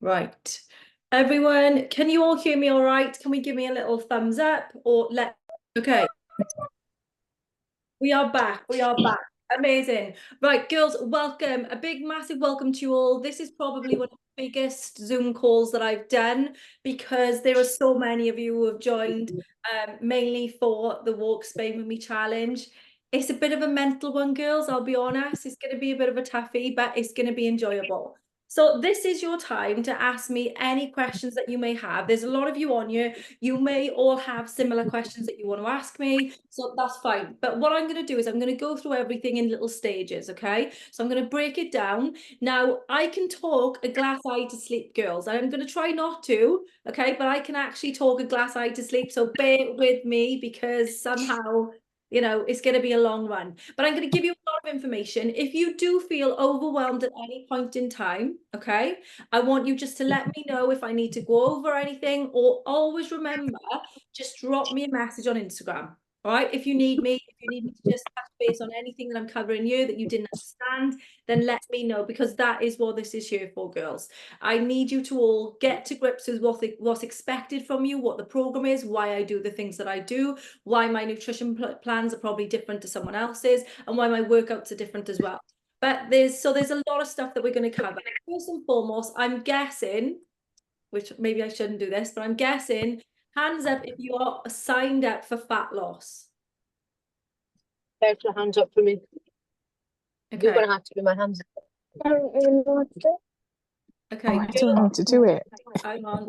Right. Everyone, can you all hear me all right? Can we give me a little thumbs up okay. We are back. We are back. Amazing. Right, girls, welcome. A big, massive welcome to you all. This is probably one of the biggest Zoom calls that I've done because there are so many of you who have joined, mainly for the Walk Spain With Me challenge. It's a bit of a mental one, girls, I'll be honest. It's going to be a bit of a toughie, but it's going to be enjoyable. So this is your time to ask me any questions that you may have. There's a lot of you on here. You may all have similar questions that you want to ask me, so that's fine. But what I'm going to do is I'm going to go through everything in little stages, okay? So I'm going to break it down. Now, I can talk a glass eye to sleep, girls. I'm going to try not to, okay? But I can actually talk a glass eye to sleep, so bear with me because somehow it's going to be a long run. But I'm going to give you a lot of information. If you do feel overwhelmed at any point in time, okay, I want you just to let me know if I need to go over anything, or always remember, just drop me a message on Instagram. All right, if you need me to just touch base on anything that I'm covering here that you didn't understand, then let me know, because that is what this is here for, girls. I need you to all get to grips with what's expected from you, what the program is, why I do the things that I do, why my nutrition plans are probably different to someone else's, and why my workouts are different as well. But there's a lot of stuff that we're going to cover. First and foremost, I'm guessing, which maybe I shouldn't do this, but I'm guessing, hands up if you are signed up for fat loss. There's your hands up for me. Okay. You're going to have to do my hands up. I don't even know what to do. Okay. I don't know how to do it. Hang on.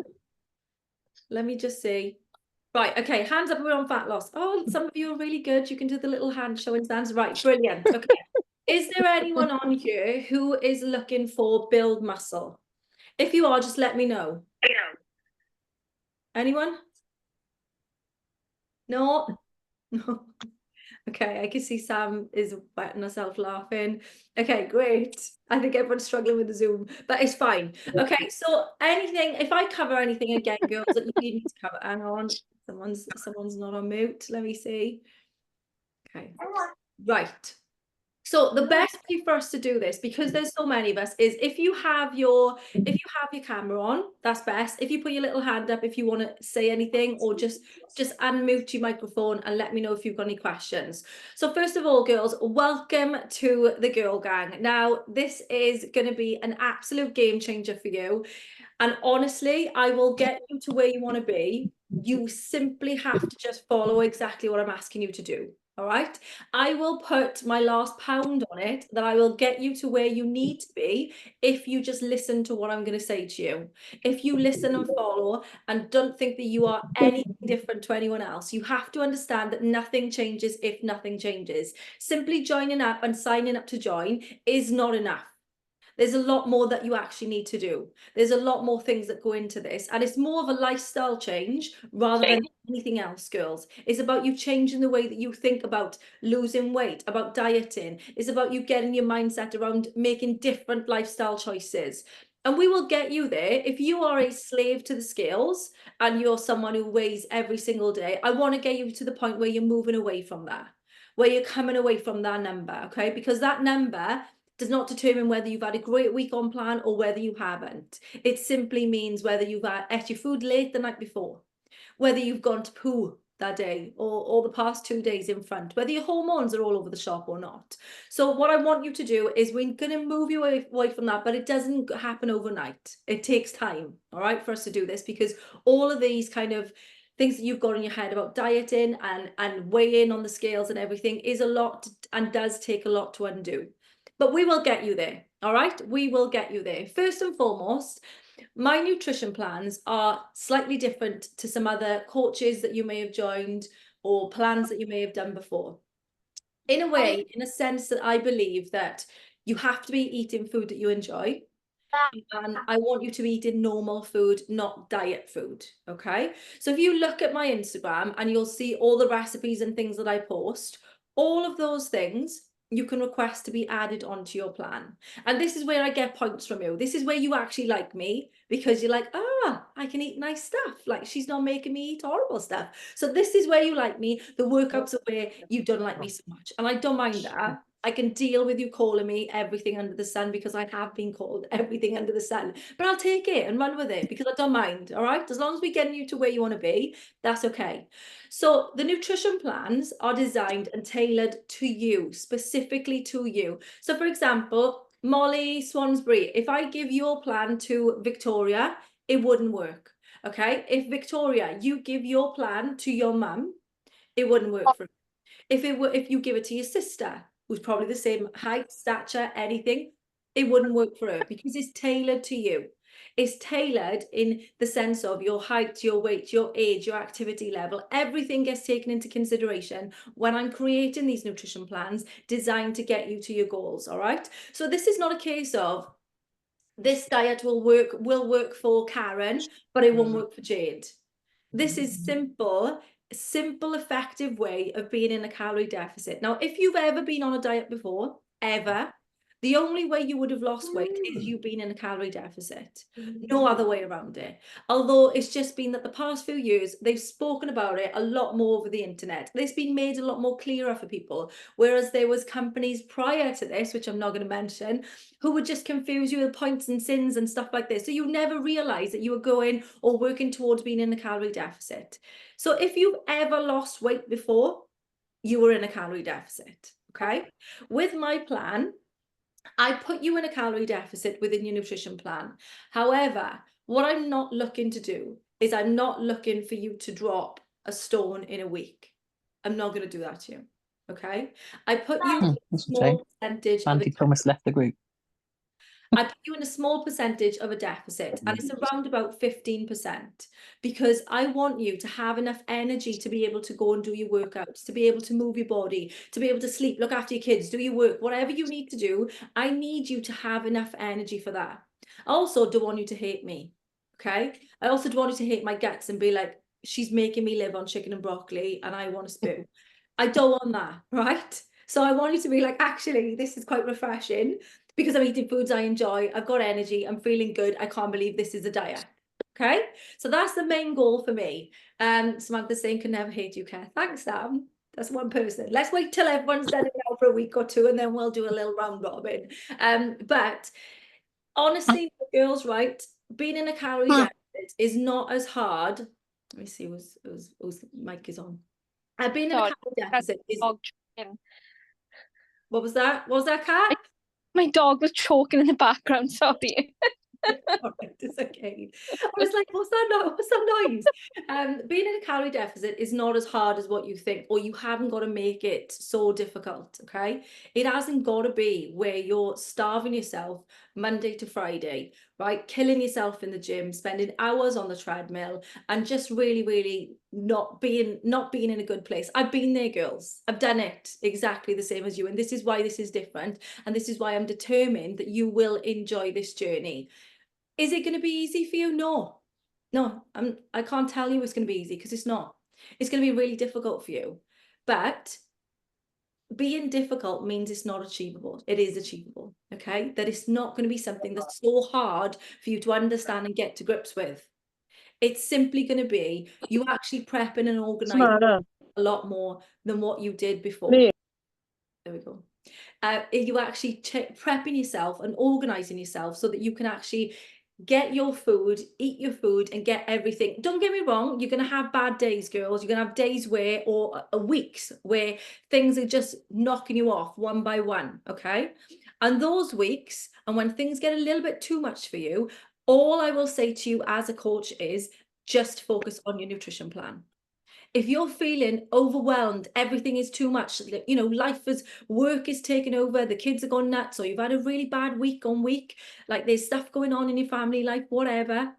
Let me just see. Right, okay, hands up, we're on fat loss. Oh, some of you are really good. You can do the little hand showing stands. Right, brilliant. Okay. Is there anyone on here who is looking for build muscle? If you are, just let me know. Anyone? No? No. Okay, I can see Sam is biting herself laughing. Okay, great. I think everyone's struggling with the Zoom, but it's fine. Okay, so anything, if I cover anything again, girls, that you need me to cover, hang on. Someone's not on mute. Let me see. Okay. Right. So the best way for us to do this, because there's so many of us, is if you have your camera on, that's best. If you put your little hand up if you want to say anything, or just unmute your microphone and let me know if you've got any questions. So first of all, girls, welcome to the Girl Gang. Now, this is going to be an absolute game changer for you. And honestly, I will get you to where you want to be. You simply have to just follow exactly what I'm asking you to do. All right. I will put my last pound on it, that I will get you to where you need to be if you just listen to what I'm going to say to you. If you listen and follow and don't think that you are any different to anyone else, you have to understand that nothing changes if nothing changes. Simply joining up and signing up to join is not enough. There's a lot more that you actually need to do. There's a lot more things that go into this. And it's more of a lifestyle change rather than anything else, girls. It's about you changing the way that you think about losing weight, about dieting. It's about you getting your mindset around making different lifestyle choices. And we will get you there. If you are a slave to the scales and you're someone who weighs every single day, I want to get you to the point where you're moving away from that, where you're coming away from that number, okay? Because that number does not determine whether you've had a great week on plan or whether you haven't. It simply means whether you've ate your food late the night before, whether you've gone to poo that day or the past 2 days in front, whether your hormones are all over the shop or not. So what I want you to do is we're going to move you away from that, but it doesn't happen overnight. It takes time, all right, for us to do this, because all of these kind of things that you've got in your head about dieting and weighing on the scales and everything is a lot and does take a lot to undo. But we will get you there, all right? We will get you there. First and foremost, my nutrition plans are slightly different to some other coaches that you may have joined or plans that you may have done before. In a way, in a sense that I believe that you have to be eating food that you enjoy. And I want you to be eating normal food, not diet food, okay? So if you look at my Instagram and you'll see all the recipes and things that I post, all of those things you can request to be added onto your plan. And this is where I get points from you. This is where you actually like me, because you're like, I can eat nice stuff. Like, she's not making me eat horrible stuff. So this is where you like me. The workouts are where you don't like me so much. And I don't mind that. I can deal with you calling me everything under the sun, because I have been called everything under the sun, but I'll take it and run with it because I don't mind. All right. As long as we're getting you to where you want to be, that's okay. So the nutrition plans are designed and tailored to you, specifically to you. So for example, Molly Swansbury, if I give your plan to Victoria, it wouldn't work. Okay. If Victoria, you give your plan to your mum, it wouldn't work for her. If you give it to your sister, who's probably the same height, stature, anything, it wouldn't work for her because it's tailored to you. It's tailored in the sense of your height, your weight, your age, your activity level. Everything gets taken into consideration when I'm creating these nutrition plans designed to get you to your goals. All right. So this is not a case of this diet will work for Karen, but it won't work for Jade. This is simple, effective way of being in a calorie deficit. Now, if you've ever been on a diet before, ever, the only way you would have lost weight is you being in a calorie deficit. No other way around it. Although it's just been that the past few years, they've spoken about it a lot more over the internet. It's been made a lot more clearer for people. Whereas there was companies prior to this, which I'm not going to mention, who would just confuse you with points and sins and stuff like this. So you never realize that you were going or working towards being in a calorie deficit. So if you've ever lost weight before, you were in a calorie deficit. Okay. With my plan, I put you in a calorie deficit within your nutrition plan. However, what I'm not looking to do is I'm not looking for you to drop a stone in a week. I'm not going to do that to you. Okay. I put you in a small percentage of Auntie Thomas left the group. I put you in a small percentage of a deficit, and it's around about 15%, because I want you to have enough energy to be able to go and do your workouts, to be able to move your body, to be able to sleep, look after your kids, do your work, whatever you need to do. I need you to have enough energy for that. I also don't want you to hate me. Okay. I also don't want you to hate my guts and be like, she's making me live on chicken and broccoli and I want to spit. I don't want that. Right. So I want you to be like, actually, this is quite refreshing, because I'm eating foods I enjoy, I've got energy, I'm feeling good, I can't believe this is a diet. Okay, so that's the main goal for me. Samantha's saying, can never hate you, Kath. Thanks, Sam. That's one person. Let's wait till everyone's done it now for a week or two, and then we'll do a little round robin. But honestly, girls, right, being in a calorie deficit is not as hard. Let me see, whose mic is on. Being in a calorie deficit is... What was that? What was that, Kat? My dog was choking in the background, sorry. All right, it's okay. I was like, what's that noise? Being in a calorie deficit is not as hard as what you think, or you haven't got to make it so difficult, okay? It hasn't got to be where you're starving yourself Monday to Friday, right? Killing yourself in the gym, spending hours on the treadmill, and just really, really not being in a good place. I've been there, girls. I've done it exactly the same as you. And this is why this is different. And this is why I'm determined that you will enjoy this journey. Is it going to be easy for you? No, I can't tell you it's going to be easy, because it's not. It's going to be really difficult for you. But being difficult means it's not achievable. It is achievable. Okay. That it's not going to be something that's so hard for you to understand and get to grips with. It's simply going to be you actually prepping and organizing a lot more than what you did before. There we go. You actually prepping yourself and organizing yourself so that you can actually get your food, eat your food, and get everything. Don't get me wrong, you're going to have bad days, girls. You're going to have days where, or weeks where things are just knocking you off one by one, okay? And those weeks, and when things get a little bit too much for you, all I will say to you as a coach is just focus on your nutrition plan. If you're feeling overwhelmed, everything is too much, you know, work is taking over, the kids are going nuts, or you've had a really bad week on week, like there's stuff going on in your family life, whatever,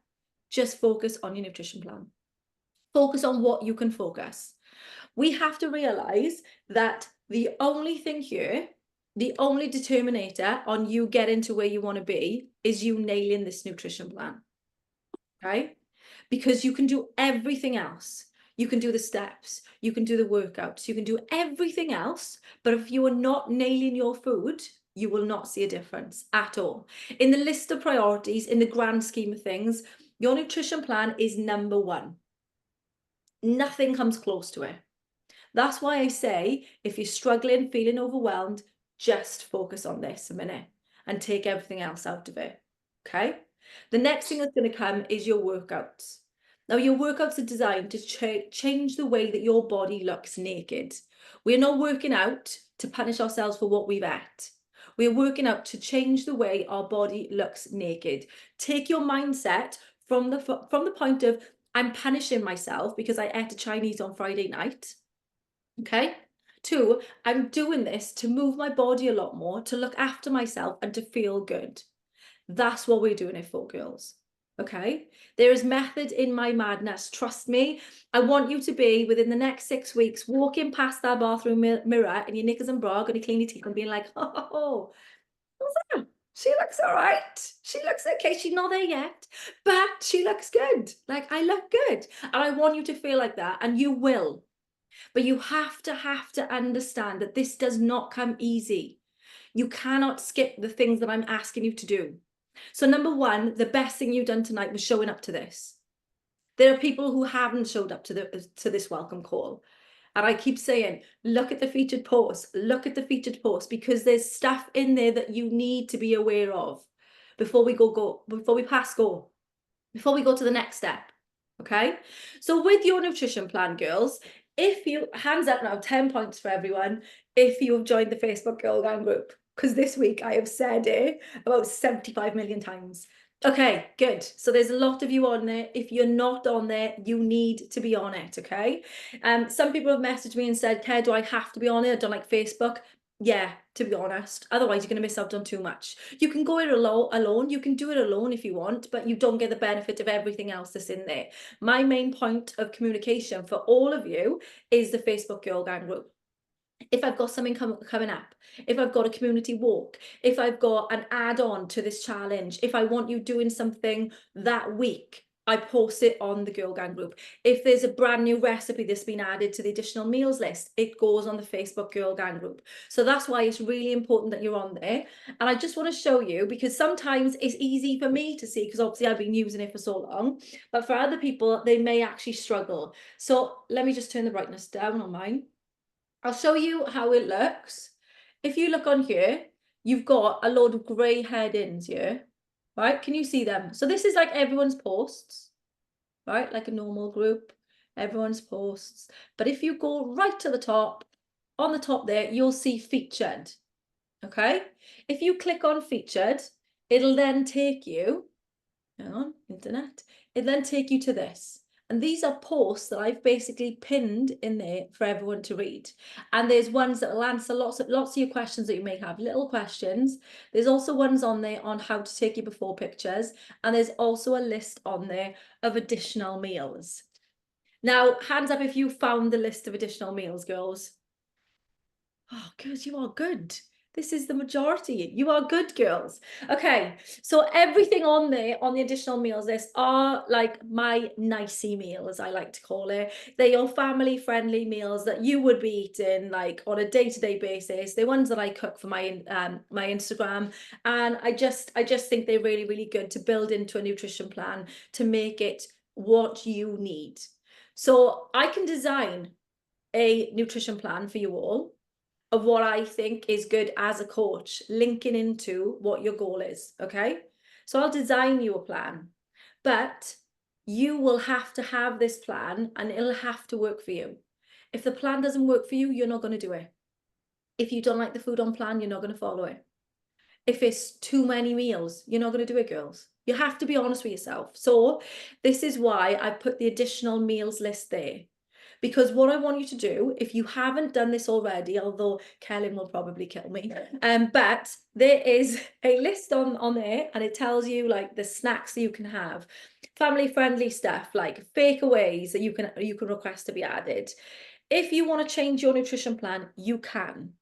just focus on your nutrition plan. Focus on what you can focus. We have to realize that the only thing here, the only determinator on you getting to where you want to be is you nailing this nutrition plan. Okay? Because you can do everything else. You can do the steps, you can do the workouts, you can do everything else. But if you are not nailing your food, you will not see a difference at all. In the list of priorities, in the grand scheme of things, your nutrition plan is number one. Nothing comes close to it. That's why I say, if you're struggling, feeling overwhelmed, just focus on this a minute and take everything else out of it. Okay? The next thing that's going to come is your workouts. Now, your workouts are designed to change the way that your body looks naked. We're not working out to punish ourselves for what we've ate. We're working out to change the way our body looks naked. Take your mindset from the point of, I'm punishing myself because I ate a Chinese on Friday night. Okay? To, I'm doing this to move my body a lot more, to look after myself and to feel good. That's what we're doing it for, girls. Okay? There is method in my madness. Trust me. I want you to be, within the next 6 weeks, walking past that bathroom mirror in your knickers and bra, going to clean your teeth and being like, oh, what's that? She looks all right. She looks okay. She's not there yet, but she looks good. Like, I look good. And I want you to feel like that, and you will. But you have to understand that this does not come easy. You cannot skip the things that I'm asking you to do. So number one, the best thing you've done tonight was showing up to this. There are people who haven't showed up to this welcome call. And I keep saying, look at the featured post, look at the featured post, because there's stuff in there that you need to be aware of before we before we go to the next step. Okay? So with your nutrition plan, girls, if you, hands up now, 10 points for everyone, if you have joined the Facebook Girl Gang group, because this week I have said it about 75 million times. Okay, good. So there's a lot of you on there. If you're not on there, you need to be on it, okay? Some people have messaged me and said, Claire, do I have to be on it? I don't like Facebook. Yeah, to be honest. Otherwise, you're going to miss out on too much. You can go it alone. You can do it alone if you want, but you don't get the benefit of everything else that's in there. My main point of communication for all of you is the Facebook Girl Gang group. If I've got something coming up, if I've got a community walk, if I've got an add-on to this challenge, if I want you doing something that week, I post it on the Girl Gang group. If there's a brand new recipe that's been added to the additional meals list, it goes on the Facebook Girl Gang group. So that's why it's really important that you're on there. And I just want to show you, because sometimes it's easy for me to see, because obviously I've been using it for so long, but for other people, they may actually struggle. So let me just turn the brightness down on mine. I'll show you how it looks. If you look on here, you've got a load of grey headings here, right? Can you see them? So this is like everyone's posts, right? Like a normal group, everyone's posts. But if you go right to the top, on the top there, you'll see featured, okay? If you click on featured, it'll then take you, hang on, internet, it'll then take you to this. And these are posts that I've basically pinned in there for everyone to read. And there's ones that will answer lots of your questions that you may have, little questions. There's also ones on there on how to take your before pictures. And there's also a list on there of additional meals. Now, hands up if you found the list of additional meals, girls. Oh, girls, you are good. This is the majority. You are good, girls. Okay, so everything on there, on the additional meals list, are like my nicey meals, I like to call it. They're your family-friendly meals that you would be eating like on a day-to-day basis. They're ones that I cook for my my Instagram, and I just think they're really, really good to build into a nutrition plan to make it what you need. So I can design a nutrition plan for you all of what I think is good as a coach, linking into what your goal is, okay? So I'll design you a plan, but you will have to have this plan and it'll have to work for you. If the plan doesn't work for you, you're not going to do it. If you don't like the food on plan, you're not going to follow it. If it's too many meals, you're not going to do it, girls. You have to be honest with yourself. So this is why I put the additional meals list there. Because what I want you to do, if you haven't done this already, although Kelly will probably kill me, but there is a list on there and it tells you like the snacks that you can have, family-friendly stuff like takeaways that you can request to be added. If you want to change your nutrition plan, you can,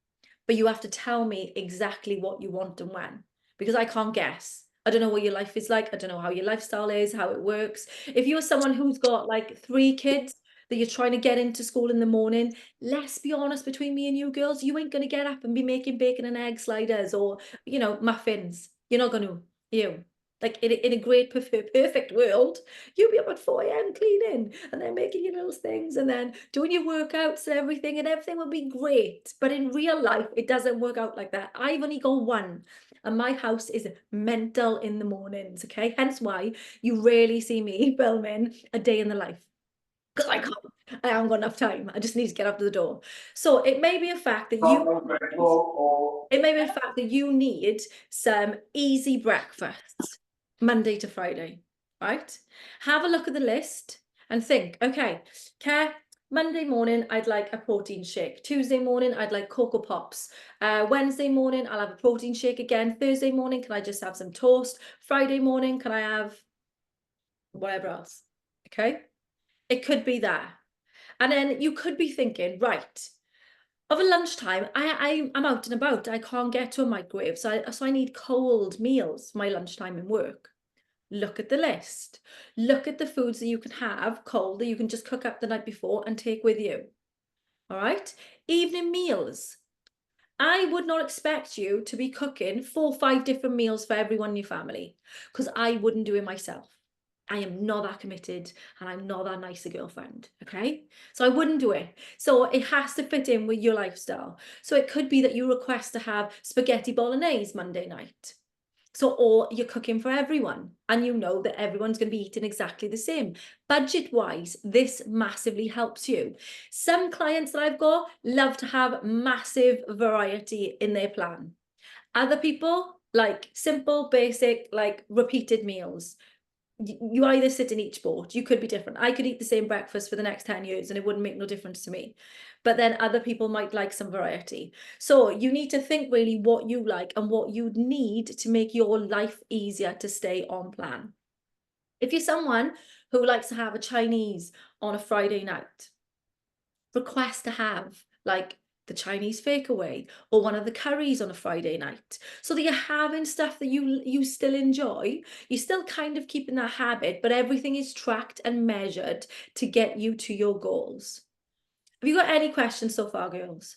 but you have to tell me exactly what you want and when, because I can't guess. I don't know what your life is like. I don't know how your lifestyle is, how it works. If you're someone who's got like 3 kids, that you're trying to get into school in the morning, let's be honest, between me and you girls, you ain't going to get up and be making bacon and egg sliders or, you know, muffins. You're not going to, you. Like in a great perfect world, you'll be up at 4 a.m. cleaning and then making your little things and then doing your workouts and everything will be great. But in real life, it doesn't work out like that. I've only got one, and my house is mental in the mornings, okay? Hence why you rarely see me filming a day in the life. Because I can't, I haven't got enough time. I just need to get up to the door. So it may be a fact that you need some easy breakfasts Monday to Friday, right? Have a look at the list and think, okay, Care, Monday morning, I'd like a protein shake. Tuesday morning, I'd like Cocoa Pops. Wednesday morning, I'll have a protein shake again. Thursday morning, can I just have some toast? Friday morning, can I have whatever else? Okay, it could be that. And then you could be thinking, right, of a lunchtime, I'm out and about. I can't get to a microwave, so I need cold meals for my lunchtime in work. Look at the list. Look at the foods that you can have cold that you can just cook up the night before and take with you. All right? Evening meals. I would not expect you to be cooking 4 or 5 different meals for everyone in your family, because I wouldn't do it myself. I am not that committed and I'm not that nice a girlfriend, okay? So I wouldn't do it. So it has to fit in with your lifestyle. So it could be that you request to have spaghetti bolognese Monday night. So, or you're cooking for everyone and you know that everyone's going to be eating exactly the same. Budget-wise, this massively helps you. Some clients that I've got love to have massive variety in their plan. Other people like simple, basic, like repeated meals. You either sit in each boat. You could be different. I could eat the same breakfast for the next 10 years and it wouldn't make no difference to me. But then other people might like some variety. So you need to think really what you like and what you need to make your life easier to stay on plan. If you're someone who likes to have a Chinese on a Friday night, request to have like the Chinese takeaway or one of the curries on a Friday night, so that you're having stuff that you still enjoy. You're still kind of keeping that habit, but everything is tracked and measured to get you to your goals. Have you got any questions so far, girls?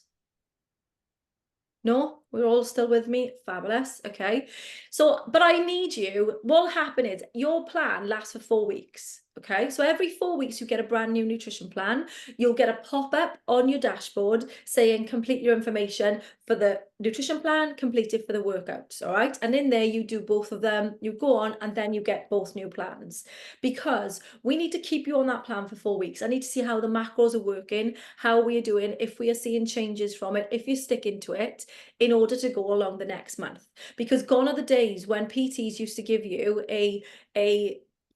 No, we're all still with me. Fabulous. Okay. So, but I need you. What'll happen is your plan lasts for 4 weeks. Okay. So every 4 weeks, you get a brand new nutrition plan. You'll get a pop-up on your dashboard saying complete your information for the nutrition plan, complete it for the workouts. All right. And in there, you do both of them. You go on and then you get both new plans, because we need to keep you on that plan for 4 weeks. I need to see how the macros are working, how we are doing, if we are seeing changes from it, if you're sticking to it, in order to go along the next month. Because gone are the days when PTs used to give you a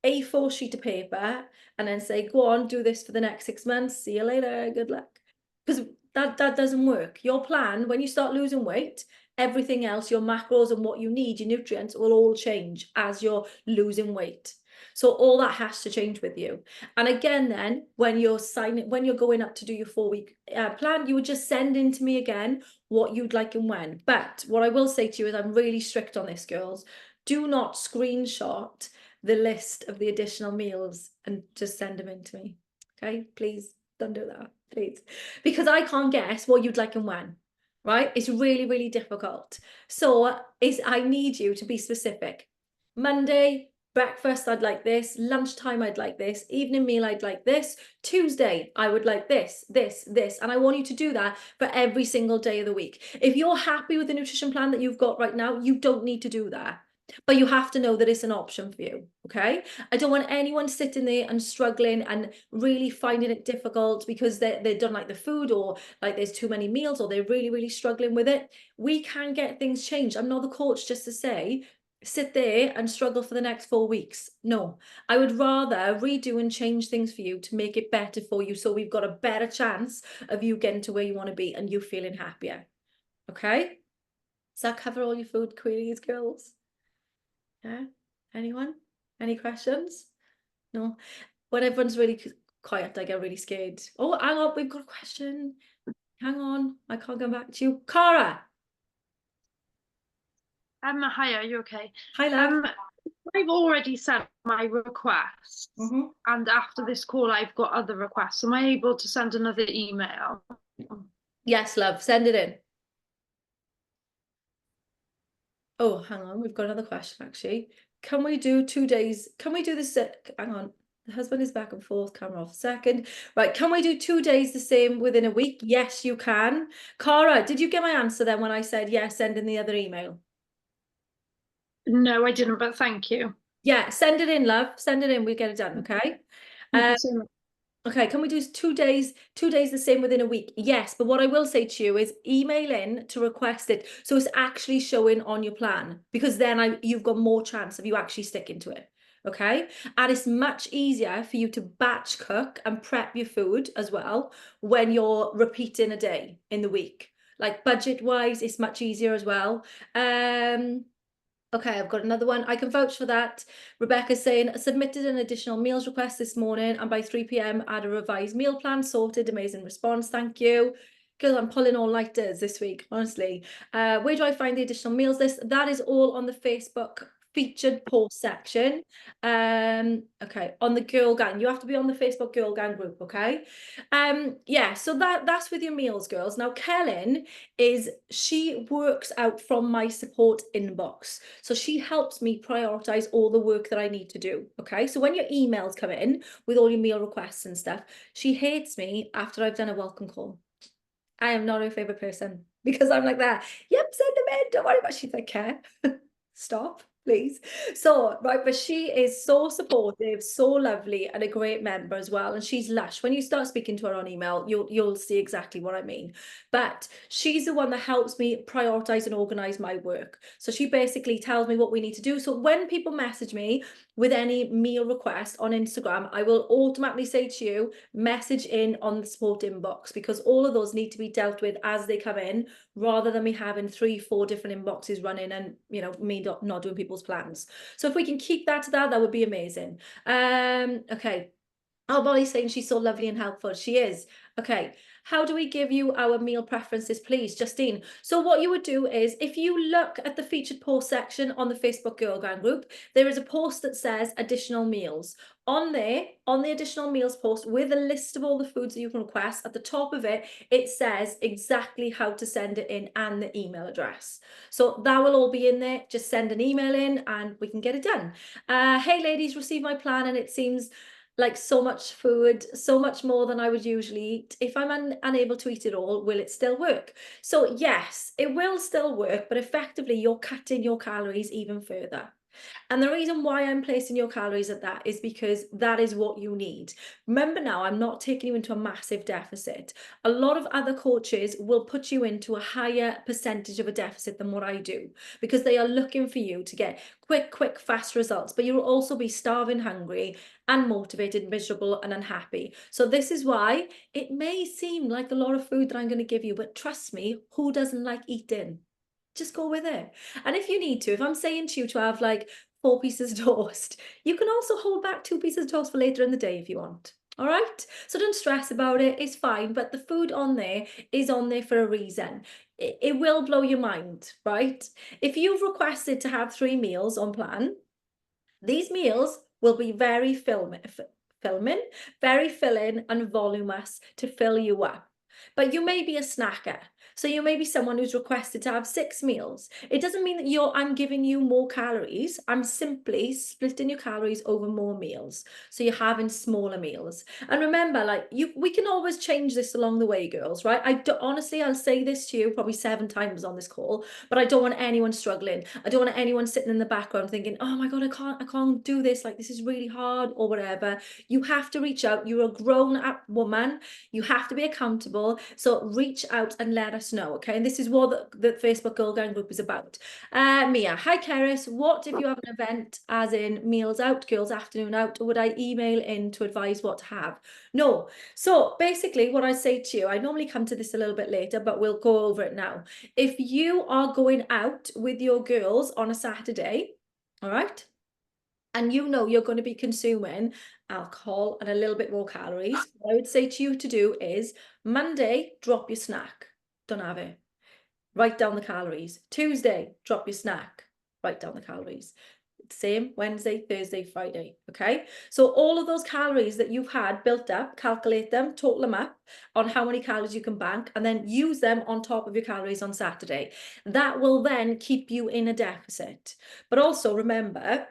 A4 sheet of paper and then say, go on, do this for the next 6 months, see you later, good luck. Because that doesn't work. Your plan, when you start losing weight, everything else, your macros and what you need, your nutrients, will all change as you're losing weight. So all that has to change with you. And again, then when you're going up to do your 4-week plan, you would just send in to me again what you'd like and when. But what I will say to you is I'm really strict on this, girls. Do not screenshot the list of the additional meals and just send them in to me. Okay, please don't do that, please, because I can't guess what you'd like and when. Right? It's really, really difficult. So I need you to be specific. Monday, breakfast, I'd like this. Lunchtime, I'd like this. Evening meal, I'd like this. Tuesday, I would like this, this, this. And I want you to do that for every single day of the week. If you're happy with the nutrition plan that you've got right now, you don't need to do that. But you have to know that it's an option for you, okay? I don't want anyone sitting there and struggling and really finding it difficult because they don't like the food, or like there's too many meals, or they're really, really struggling with it. We can get things changed. I'm not the coach just to say, sit there and struggle for the next 4 weeks. No, I would rather redo and change things for you to make it better for you, so we've got a better chance of you getting to where you want to be and you feeling happier, okay? Does that cover all your food queries, girls? Yeah, anyone? Any questions? No? When everyone's really quiet, I get really scared. Oh, hang on, we've got a question. Hang on, I can't go back to you. Cara! Hi, are you okay? Hi, love. I've already sent my requests, Mhm. and after this call, I've got other requests. Am I able to send another email? Yes, love, send it in. Oh, hang on, we've got another question, actually. can we do 2 days? Can we do this? Hang on. The husband is back and forth, camera off. Second. Right, can we do 2 days the same within a week? Yes, you can. Cara, did you get my answer then when I said yes, send in the other email? No, I didn't, but thank you. Yeah, send it in, love. Send it in, we'll get it done, okay? Thank you so much. Okay, can we do 2 days, 2 days the same within a week? Yes, but what I will say to you is email in to request it so it's actually showing on your plan, because then you've got more chance of you actually sticking to it. Okay, and it's much easier for you to batch cook and prep your food as well when you're repeating a day in the week. Like budget wise, it's much easier as well. Okay, I've got another one. I can vouch for that. Rebecca's saying, submitted an additional meals request this morning and by 3 p.m. add a revised meal plan sorted. Amazing response. Thank you. Because I'm pulling all-nighters this week, honestly. Where do I find the additional meals list? That is all on the Facebook featured post section. Okay, on the Girl Gang. You have to be on the Facebook Girl Gang group, okay? Yeah, so that's with your meals, girls. Now, Kellen she works out from my support inbox. So she helps me prioritize all the work that I need to do. Okay. So when your emails come in with all your meal requests and stuff, she hates me after I've done a welcome call. I am not her favorite person because I'm like that. Yep, send them in. Don't worry about it. She's like, care. Stop, please. So, right, but she is so supportive, so lovely, and a great member as well. And she's lush. When you start speaking to her on email, you'll see exactly what I mean. But she's the one that helps me prioritize and organize my work. So she basically tells me what we need to do. So when people message me with any meal request on Instagram, I will automatically say to you, message in on the support inbox, because all of those need to be dealt with as they come in, rather than me having 3-4 different inboxes running and, you know, me not doing people's plans. So if we can keep that to that would be amazing. Okay. Oh, Molly's saying she's so lovely and helpful. She is. Okay. How do we give you our meal preferences, please, Justine? So what you would do is, if you look at the featured post section on the Facebook Girl Gang group, there is a post that says additional meals. On there, on the additional meals post, with a list of all the foods that you can request, at the top of it, it says exactly how to send it in and the email address. So that will all be in there. Just send an email in and we can get it done. Hey ladies, received my plan and it seems like so much food, so much more than I would usually eat. If I'm unable to eat it all, will it still work? So yes, it will still work, but effectively you're cutting your calories even further. And the reason why I'm placing your calories at that is because that is what you need. Remember now, I'm not taking you into a massive deficit. A lot of other coaches will put you into a higher percentage of a deficit than what I do, because they are looking for you to get quick, fast results, but you'll also be starving, hungry, unmotivated, miserable, and unhappy. So this is why it may seem like a lot of food that I'm going to give you, but trust me, who doesn't like eating? Just go with it. And if you need to, if I'm saying to you to have like 4 pieces of toast, you can also hold back 2 pieces of toast for later in the day if you want. All right, so don't stress about it, it's fine, but the food on there is on there for a reason. It will blow your mind, right? If you've requested to have 3 meals on plan, these meals will be very filling, and voluminous to fill you up. But you may be a snacker. So you may be someone who's requested to have 6 meals. It doesn't mean that I'm giving you more calories. I'm simply splitting your calories over more meals. So you're having smaller meals. And remember, like we can always change this along the way, girls, right? Honestly, I'll say this to you probably 7 times on this call, but I don't want anyone struggling. I don't want anyone sitting in the background thinking, oh my God, I can't do this. Like, this is really hard or whatever. You have to reach out. You're a grown-up woman. You have to be accountable. So reach out and let us know, okay? And this is what the Facebook Girl Gang group is about. Mia, hi Keris, what if you have an event as in meals out, girls afternoon out, or would I email in to advise what to have? No. So basically what I say to you, I normally come to this a little bit later, but we'll go over it now. If you are going out with your girls on a Saturday, all right, and you know you're going to be consuming alcohol and a little bit more calories, what I would say to you to do is Monday, drop your snack. Don't have it. Write down the calories. Tuesday, drop your snack. Write down the calories. Same Wednesday, Thursday, Friday. Okay. So all of those calories that you've had built up, calculate them, total them up on how many calories you can bank, and then use them on top of your calories on Saturday. That will then keep you in a deficit. But also remember,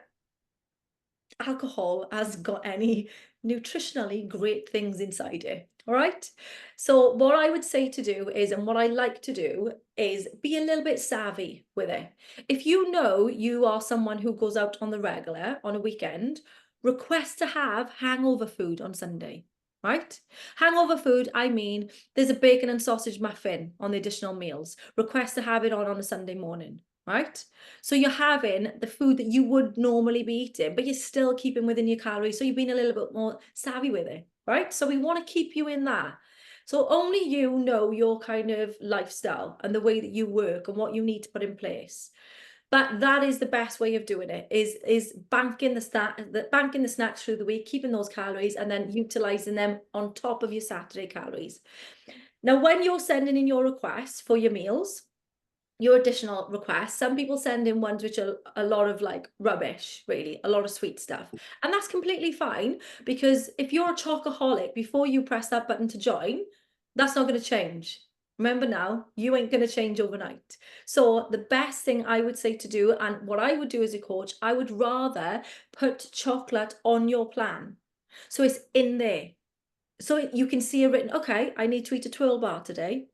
alcohol has got any nutritionally great things inside it. All right. So what I would say to do is, and what I like to do is be a little bit savvy with it. If you know you are someone who goes out on the regular on a weekend, request to have hangover food on Sunday. Right? Hangover food, I mean, there's a bacon and sausage muffin on the additional meals. Request to have it on a Sunday morning, right? So you're having the food that you would normally be eating, but you're still keeping within your calories. So you've been a little bit more savvy with it, right? So we want to keep you in that. So only you know your kind of lifestyle and the way that you work and what you need to put in place. But that is the best way of doing it, is banking the snacks through the week, keeping those calories and then utilizing them on top of your Saturday calories. Now, when you're sending in your requests for your meals, your additional requests, some people send in ones which are a lot of like rubbish, really, a lot of sweet stuff. And that's completely fine, because if you're a chocoholic, before you press that button to join, that's not going to change. Remember now, you ain't going to change overnight. So the best thing I would say to do, and what I would do as a coach, I would rather put chocolate on your plan. So it's in there. So you can see it written, okay, I need to eat a twirl bar today.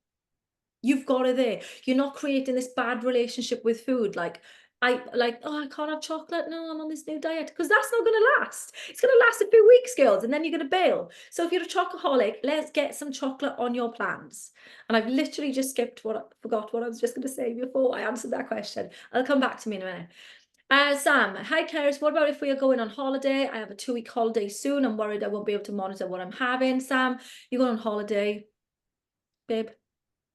You've got it there. You're not creating this bad relationship with food. Like, oh, I can't have chocolate. No, I'm on this new diet. Because that's not going to last. It's going to last a few weeks, girls, and then you're going to bail. So if you're a chocoholic, let's get some chocolate on your plans. And I've literally just forgot what I was just going to say before I answered that question. I'll come back to me in a minute. Sam, hi, Keris. What about if we are going on holiday? I have a 2-week holiday soon. I'm worried I won't be able to monitor what I'm having. Sam, you're going on holiday, babe.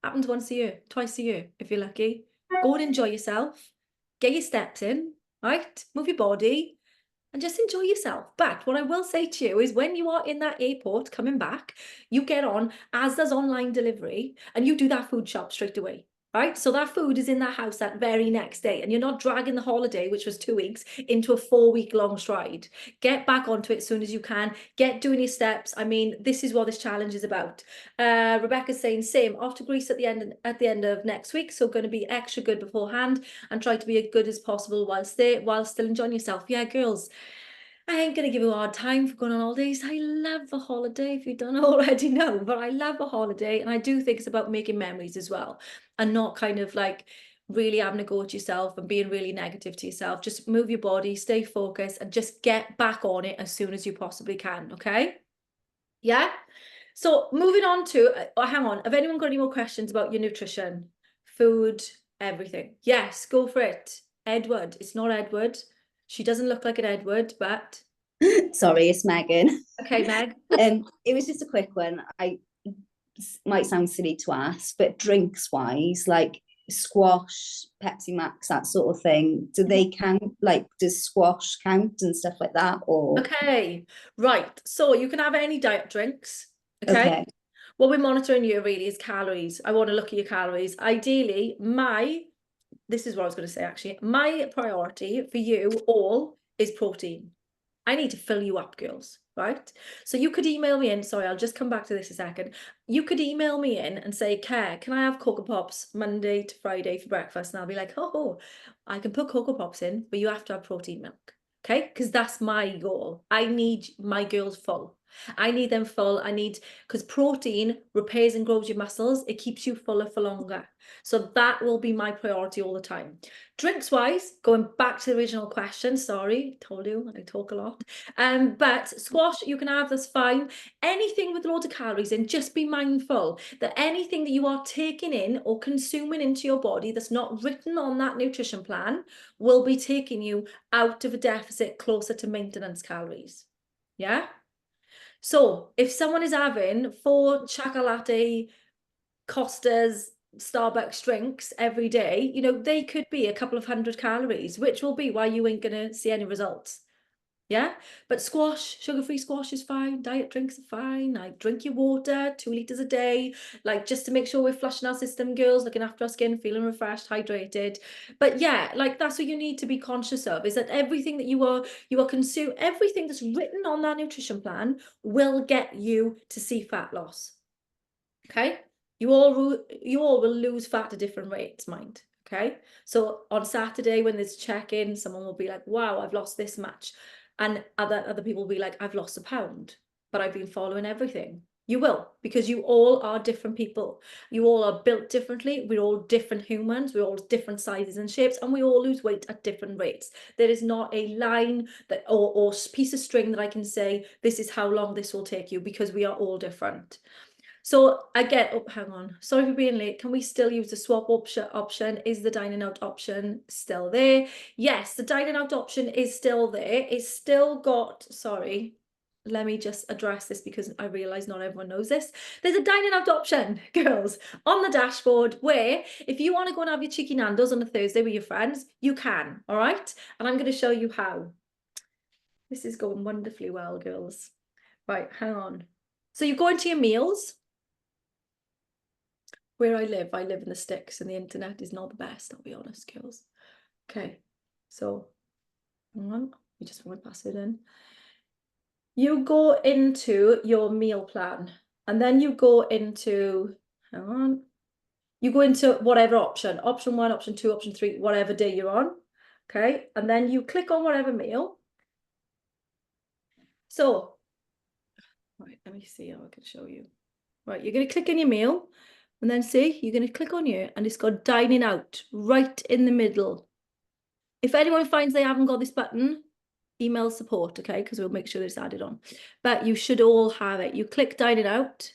Happens once a year, twice a year, if you're lucky. Go and enjoy yourself. Get your steps in, right? Move your body and just enjoy yourself. But what I will say to you is, when you are in that airport coming back, you get on, as does online delivery, and you do that food shop straight away. Right? So that food is in that house that very next day, and you're not dragging the holiday, which was 2 weeks, into a 4-week long stride. Get back onto it as soon as you can. Get doing your steps. I mean, this is what this challenge is about. Rebecca's saying same, off to Greece at the end of next week, so going to be extra good beforehand and try to be as good as possible while still enjoying yourself. Yeah, girls, I ain't gonna give you a hard time for going on holidays. I love a holiday, if you don't already know, but I love a holiday, and I do think it's about making memories as well, and not kind of like really having to go at yourself and being really negative to yourself. Just move your body, stay focused, and just get back on it as soon as you possibly can, okay? Yeah? So moving on to, hang on, have anyone got any more questions about your nutrition, food, everything? Yes, go for it. Edward, it's not Edward. She doesn't look like an Edward, but Sorry, it's Megan. okay, Meg. It was just a quick one. Might sound silly to ask, but drinks wise, like squash, Pepsi Max, that sort of thing, do they count? Like, does squash count and stuff like that? Or Okay, right. So you can have any diet drinks. Okay. What we're monitoring you really is calories. I want to look at your calories. Ideally, this is what I was going to say actually. My priority for you all is protein. I need to fill you up, girls, right? So you could email me in. Sorry, I'll just come back to this a second. You could email me in and say, Care, can I have Cocoa Pops Monday to Friday for breakfast? And I'll be like, oh, I can put Cocoa Pops in, but you have to have protein milk. Okay, because that's my goal. I need my girls full. I need them full. Because protein repairs and grows your muscles. It keeps you fuller for longer. So that will be my priority all the time. Drinks wise, going back to the original question, sorry, told you I talk a lot. But squash, you can have, that's fine. Anything with loads of calories in, just be mindful that anything that you are taking in or consuming into your body that's not written on that nutrition plan will be taking you out of a deficit closer to maintenance calories. Yeah? So if someone is having 4 chocolate Costas Starbucks drinks every day, you know, they could be a couple of 100 calories, which will be why you ain't gonna see any results. Yeah, but squash, sugar-free squash is fine. Diet drinks are fine. Like, drink your water, 2 liters a day, like, just to make sure we're flushing our system, girls, looking after our skin, feeling refreshed, hydrated. But yeah, like, that's what you need to be conscious of, is that everything that you are consuming, everything that's written on that nutrition plan will get you to see fat loss. Okay, you all will lose fat at different rates, mind. Okay, so on Saturday when there's check-in, someone will be like, wow, I've lost this much. And other people will be like, I've lost a pound, but I've been following everything. You will, because you all are different people. You all are built differently. We're all different humans. We're all different sizes and shapes, and we all lose weight at different rates. There is not a line that or piece of string that I can say, this is how long this will take you, because we are all different. So again, oh, hang on. Sorry for being late. Can we still use the swap option? Is the dining out option still there? Yes, the dining out option is still there. It's still got, sorry, let me just address this because I realise not everyone knows this. There's a dining out option, girls, on the dashboard where if you want to go and have your cheeky Nando's on a Thursday with your friends, you can, all right? And I'm going to show you how. This is going wonderfully well, girls. Right, hang on. So you go into your meals. Where I live in the sticks and the internet is not the best, I'll be honest, girls. Okay, so hang on, you just want to pass it in. You go into your meal plan and then you go into, hang on, you go into whatever option 1, option 2, option 3, whatever day you're on. Okay, and then you click on whatever meal. So, right, let me see how I can show you. Right, you're going to click in your meal. And then see, you're going to click on here and it's got dining out right in the middle. If anyone finds they haven't got this button, email support, okay? Because we'll make sure it's added on. But you should all have it. You click dining out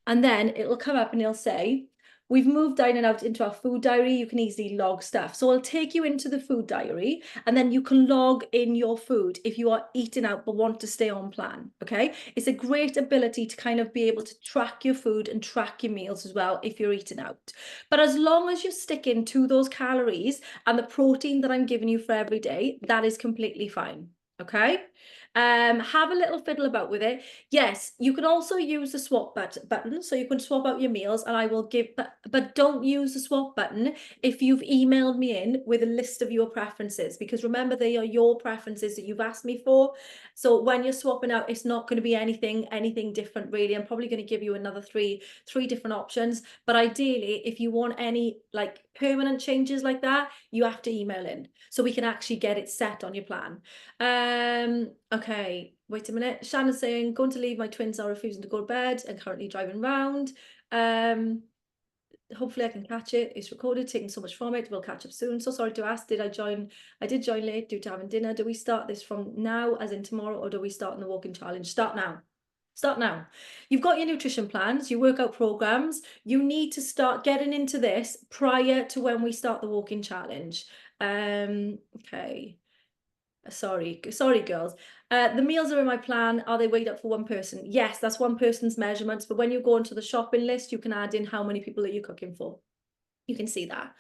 and then it'll come up and it'll say, we've moved dining out into our food diary. You can easily log stuff. So I'll take you into the food diary and then you can log in your food if you are eating out but want to stay on plan, okay? It's a great ability to kind of be able to track your food and track your meals as well if you're eating out. But as long as you're sticking to those calories and the protein that I'm giving you for every day, that is completely fine, okay? Have a little fiddle about with it. Yes, you can also use the swap button, so you can swap out your meals and I will give, but don't use the swap button if you've emailed me in with a list of your preferences, because remember, they are your preferences that you've asked me for. So when you're swapping out, it's not going to be anything different really. I'm probably going to give you another three different options, but ideally if you want any like permanent changes like that, you have to email in so we can actually get it set on your plan. Okay, wait a minute. Shannon's saying, going to leave, my twins are refusing to go to bed and currently driving round. Hopefully I can catch it. It's recorded, taking so much from it. We'll catch up soon. So sorry to ask, did I join? I did join late due to having dinner. Do we start this from now, as in tomorrow, or do we start in the walking challenge? Start now. Start now. You've got your nutrition plans, your workout programs. You need to start getting into this prior to when we start the walking challenge. Okay. Sorry girls. The meals are in my plan. Are they weighed up for one person? Yes, that's one person's measurements, but when you go into the shopping list, you can add in how many people are you cooking for. You can see that.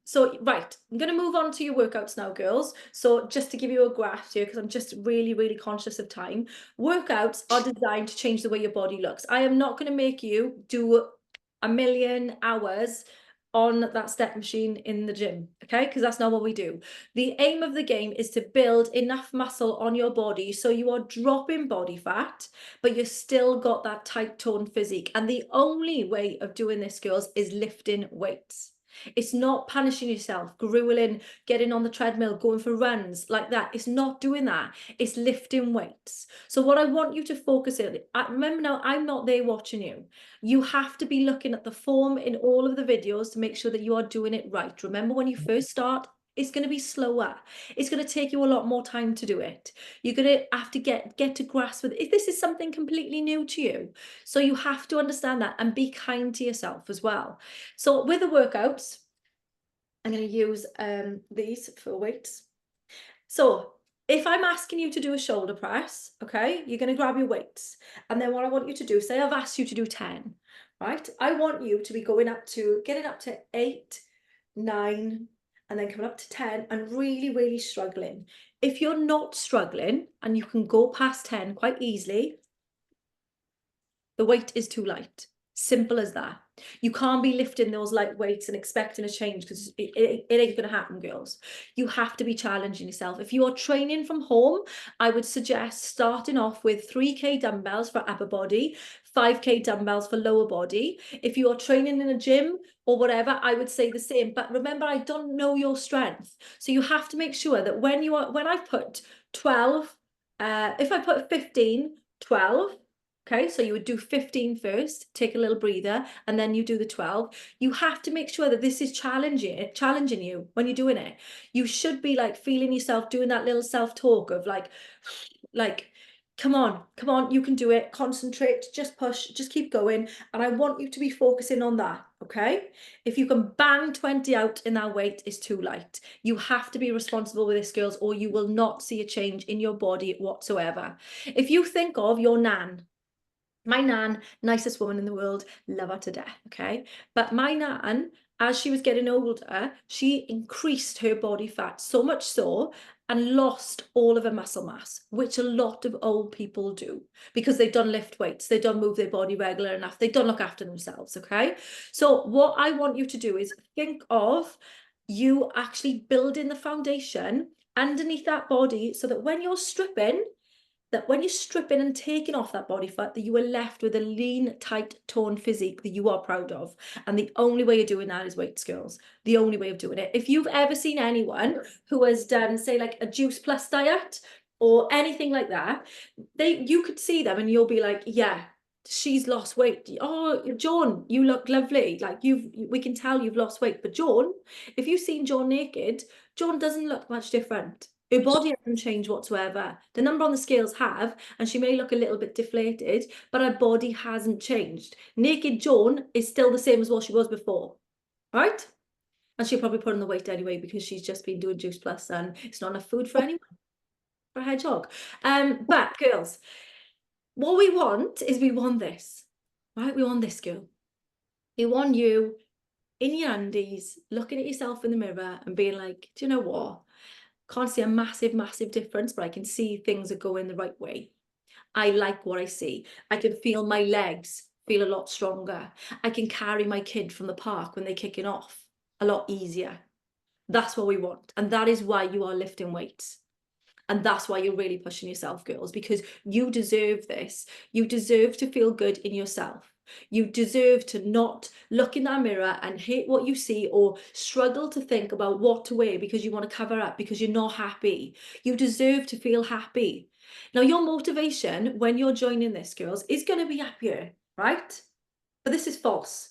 So right, I'm going to move on to your workouts now, girls. So just to give you a graph here, because I'm just really conscious of time. Workouts are designed to change the way your body looks. I am not going to make you do 1,000,000 hours on that step machine in the gym, okay? Because that's not what we do. The aim of the game is to build enough muscle on your body so you are dropping body fat, but you've still got that tight toned physique. And the only way of doing this, girls, is lifting weights. It's not punishing yourself, grueling, getting on the treadmill, going for runs like that. It's not doing that. It's lifting weights. So what I want you to focus on, remember now, I'm not there watching you. You have to be looking at the form in all of the videos to make sure that you are doing it right. Remember, when you first start, it's going to be slower. It's going to take you a lot more time to do it. You're going to have to get to grasp with it. This is something completely new to you. So you have to understand that and be kind to yourself as well. So with the workouts, I'm going to use these for weights. So if I'm asking you to do a shoulder press, okay, you're going to grab your weights. And then what I want you to do, say I've asked you to do 10, right? I want you to be getting up to 8, 9, and then coming up to 10 and really struggling. If you're not struggling and you can go past 10 quite easily, the weight is too light. Simple as that. You can't be lifting those light weights and expecting a change, because it ain't going to happen, girls. You have to be challenging yourself. If you are training from home, I would suggest starting off with 3K dumbbells for upper body, 5K dumbbells for lower body. If you are training in a gym or whatever, I would say the same. But remember, I don't know your strength. So you have to make sure that when I put 12, if I put 15, 12, okay, so you would do 15 first, take a little breather, and then you do the 12. You have to make sure that this is challenging you when you're doing it. You should be like feeling yourself doing that little self-talk of like, come on, you can do it, concentrate, just push, just keep going. And I want you to be focusing on that, okay? If you can bang 20 out in that weight, it's too light. You have to be responsible with this, girls, or you will not see a change in your body whatsoever. If you think of your nan, my nan, nicest woman in the world, love her to death, okay? But my nan, as she was getting older, she increased her body fat so much so and lost all of her muscle mass, which a lot of old people do because they don't lift weights, they don't move their body regular enough, they don't look after themselves, okay? So what I want you to do is think of you actually building the foundation underneath that body so that when you're stripping and taking off that body fat, that you are left with a lean, tight, toned physique that you are proud of. And the only way of doing that is weights, girls. The only way of doing it. If you've ever seen anyone who has done, say, like a Juice Plus diet or anything like that, you could see them and you'll be like, yeah, she's lost weight. Oh, Joan, you look lovely. Like we can tell you've lost weight. But Joan, if you've seen Joan naked, Joan doesn't look much different. Her body hasn't changed whatsoever. The number on the scales have, and she may look a little bit deflated, but her body hasn't changed. Naked Joan is still the same as what she was before, right? And she'll probably put on the weight anyway because she's just been doing Juice Plus and it's not enough food for anyone, for a hedgehog. But girls, what we want is we want this, right? We want this, girl. We want you in your undies, looking at yourself in the mirror and being like, do you know what? Can't see a massive difference, but I can see things are going the right way. I like what I see. I can feel my legs feel a lot stronger. I can carry my kid from the park when they're kicking off a lot easier. That's what we want. And that is why you are lifting weights. And that's why you're really pushing yourself, girls, because you deserve this. You deserve to feel good in yourself. You deserve to not look in that mirror and hate what you see or struggle to think about what to wear because you want to cover up, because you're not happy. You deserve to feel happy. Now, your motivation when you're joining this, girls, is going to be happier, right? But this is false.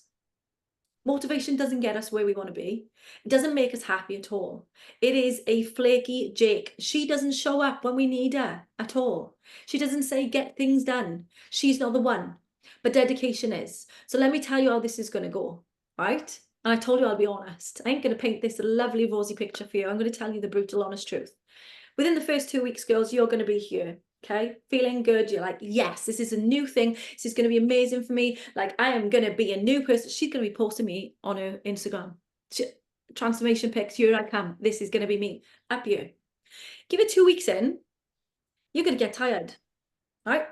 Motivation doesn't get us where we want to be. It doesn't make us happy at all. It is a flaky Jake. She doesn't show up when we need her at all. She doesn't say, get things done. She's not the one. But dedication is. So let me tell you how this is going to go, right? And I told you I'll be honest. I ain't going to paint this lovely rosy picture for you. I'm going to tell you the brutal, honest truth. Within the first 2 weeks, girls, you're going to be here. Okay, feeling good. You're like, yes, this is a new thing. This is going to be amazing for me. Like, I am going to be a new person. She's going to be posting me on her Instagram. Transformation pics. Here I come. This is going to be me up here. Give it 2 weeks in. You're going to get tired, right?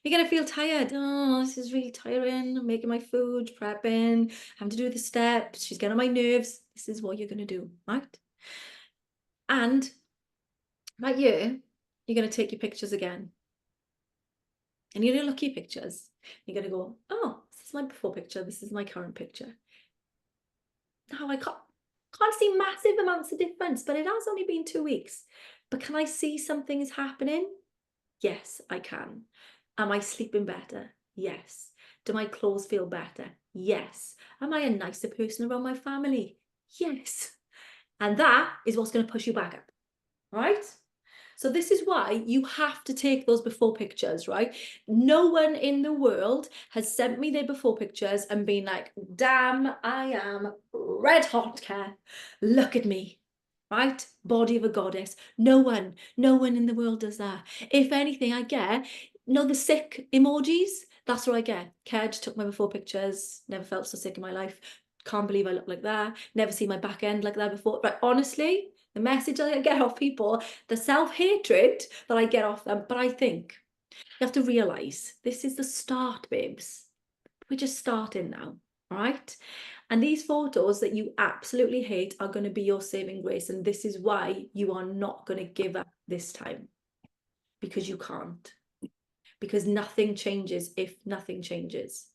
You're going to feel tired. Oh, this is really tiring. I'm making my food, prepping, having to do the steps. She's getting on my nerves. This is what you're going to do, right? And that year, you're going to take your pictures again. And you're going to look at your pictures. You're going to go, oh, this is my before picture. This is my current picture. Now, I can't see massive amounts of difference, but it has only been 2 weeks. But can I see something is happening? Yes, I can. Am I sleeping better? Yes. Do my clothes feel better? Yes. Am I a nicer person around my family? Yes. And that is what's going to push you back up, right? So this is why you have to take those before pictures, right? No one in the world has sent me their before pictures and been like, damn, I am red hot, Care. Look at me, right? Body of a goddess. No one in the world does that. If anything, I get, the sick emojis. That's what I get. Care just took my before pictures. Never felt so sick in my life. Can't believe I look like that. Never seen my back end like that before. But honestly, the message I get off people, the self-hatred that I get off them. But I think you have to realise this is the start, babes. We're just starting now, all right? And these photos that you absolutely hate are going to be your saving grace. And this is why you are not going to give up this time. Because you can't. Because nothing changes if nothing changes.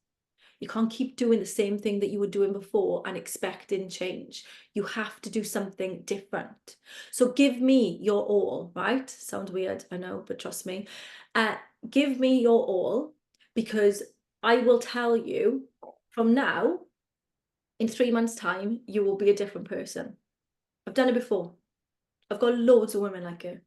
You can't keep doing the same thing that you were doing before and expecting change. You have to do something different. So give me your all, right? Sounds weird, I know, but trust me. Give me your all, because I will tell you from now, in 3 months' time, you will be a different person. I've done it before. I've got loads of women like it.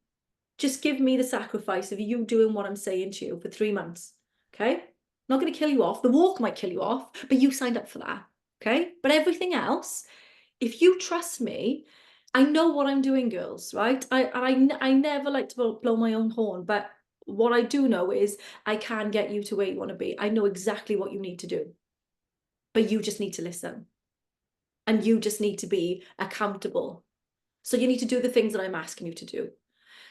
Just give me the sacrifice of you doing what I'm saying to you for 3 months, okay? Not going to kill you off. The walk might kill you off, but you signed up for that, okay? But everything else, if you trust me, I know what I'm doing, girls, right? I never like to blow my own horn, but what I do know is I can get you to where you want to be. I know exactly what you need to do, but you just need to listen. And you just need to be accountable. So you need to do the things that I'm asking you to do.